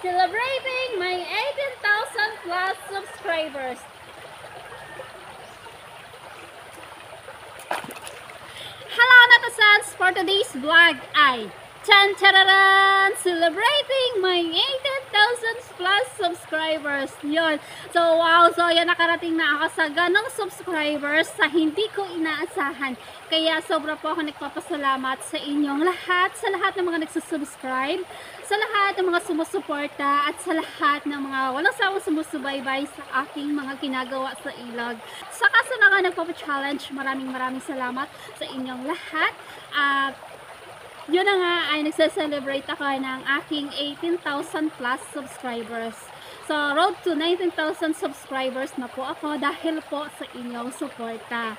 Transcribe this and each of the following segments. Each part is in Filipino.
celebrating my 18,000 plus subscribers. Hello netizens! For today's vlog ay Chan-chararan! Celebrating my 18,000 plus subscribers. Yun. So, wow. So, yan, nakarating na ako sa ganong subscribers sa hindi ko inaasahan. Kaya, sobra po ako nagpapasalamat sa inyong lahat, sa lahat ng mga nagsusubscribe, sa lahat ng mga sumusuporta, at sa lahat ng mga walang sawang sumusubaybay sa aking mga ginagawa sa ilog. Saka sa mga nagpapa-challenge, maraming salamat sa inyong lahat. At yun na nga ay nagse-celebrate ako ng aking 18,000 plus subscribers. So, road to 19,000 subscribers na po ako dahil po sa inyong suporta.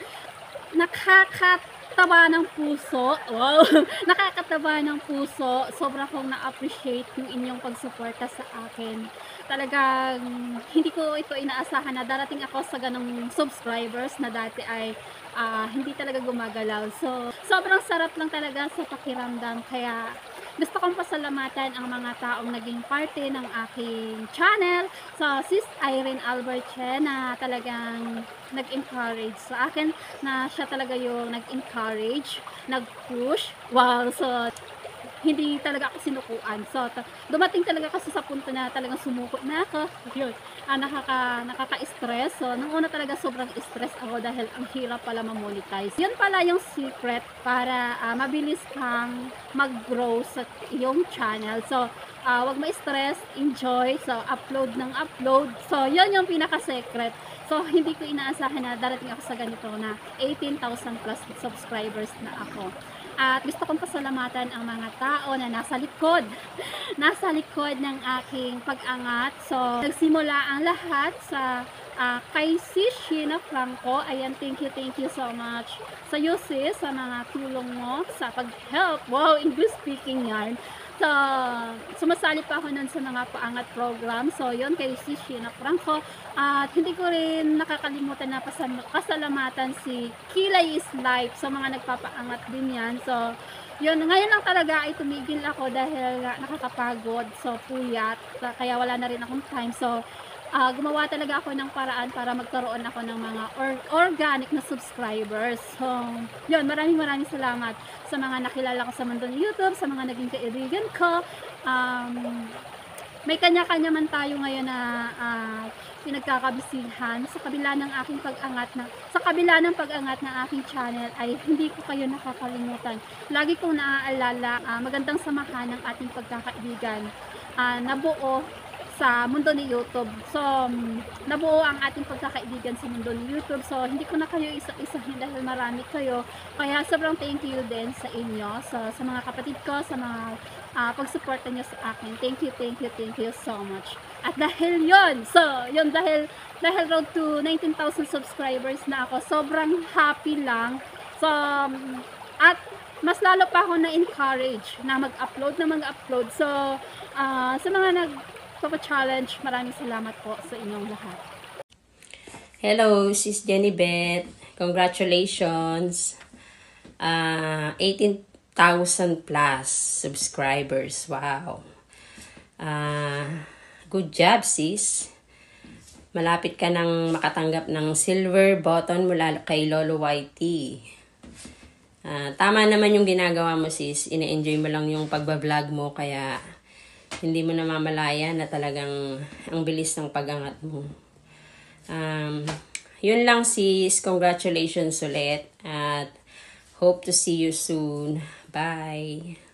Nakakataba ng puso. Wow! Nakakataba ng puso. Sobra kong na-appreciate yung inyong pagsuporta sa akin. Talagang hindi ko ito inaasahan na darating ako sa ganong subscribers na dati ay hindi talaga gumagalaw. So, sobrang sarap lang talaga sa pakiramdam. Kaya, gusto kong pasalamatan ang mga taong naging parte ng aking channel. So, Sis Irene Alberche na talagang nag-encourage sa akin, na siya talaga yung nag-encourage, nag-push. Wow! So, hindi talaga ako sinukuan. So, dumating talaga kasi sa punto na talagang sumuko na ako. Yun, nakaka-stress. So, nung una talaga sobrang stress ako dahil ang hirap pala ma-monetize. Yun pala yung secret para mabilis kang mag-grow sa iyong channel. So, wag ma-stress, enjoy. So, upload ng upload. So, yun yung pinaka-secret. So, hindi ko inaasahan na darating ako sa ganito na 18,000 plus subscribers na ako. At gusto kong pasalamatan ang mga tao na nasa likod ng aking pag-angat. So, nagsimula ang lahat sa kay Sis Sheena Franco. Ayan, thank you so much sa iyo, sis, sa mga tulong mo sa pag-help. Wow, English speaking yan. So, sumasali pa ako nun sa mga paangat program. So, yun, kay Sis Sheena Franco. At hindi ko rin nakakalimutan na pasalamatan si Kilay is Life sa mga nagpapaangat din yan. So, yun, ngayon lang talaga ay tumigil ako dahil nakakapagod. So, puyat. Kaya wala na rin akong time. So, gumawa talaga ako ng paraan para magkaroon ako ng mga organic na subscribers. So, yun, maraming salamat sa mga nakilala ko sa mundo ng YouTube, sa mga naging kaibigan ko. May kanya-kanya man tayo ngayon na pinagkakabisihan sa kabila ng aking pag-angat ng aking channel ay hindi ko kayo nakakalimutan. Lagi kong naaalala magandang samahan ng ating pagkakaibigan nabuo sa mundo ni YouTube. So, nabuo ang ating pagkakaibigan sa mundo ni YouTube. So, hindi ko na kayo isa-isahin dahil marami kayo. Kaya, sobrang thank you din sa inyo. So, sa mga kapatid ko, sa mga pagsuporta nyo sa akin. Thank you so much. At dahil yun, dahil road to 19,000 subscribers na ako, sobrang happy lang. So, at mas lalo pa ako na-encourage na mag-upload. So, sa mga nagpapa-challenge, maraming salamat po sa inyong lahat. Hello, Sis Jenny Beth. Congratulations. 18,000 plus subscribers. Wow. Good job, sis. Malapit ka nang makatanggap ng silver button mula kay Lolo YT. Tama naman yung ginagawa mo, sis. Ina-enjoy mo lang yung pagbablog mo, kaya hindi mo namamalaya na talagang ang bilis ng pag-angat mo. Yun lang, sis. Congratulations ulit. At hope to see you soon. Bye.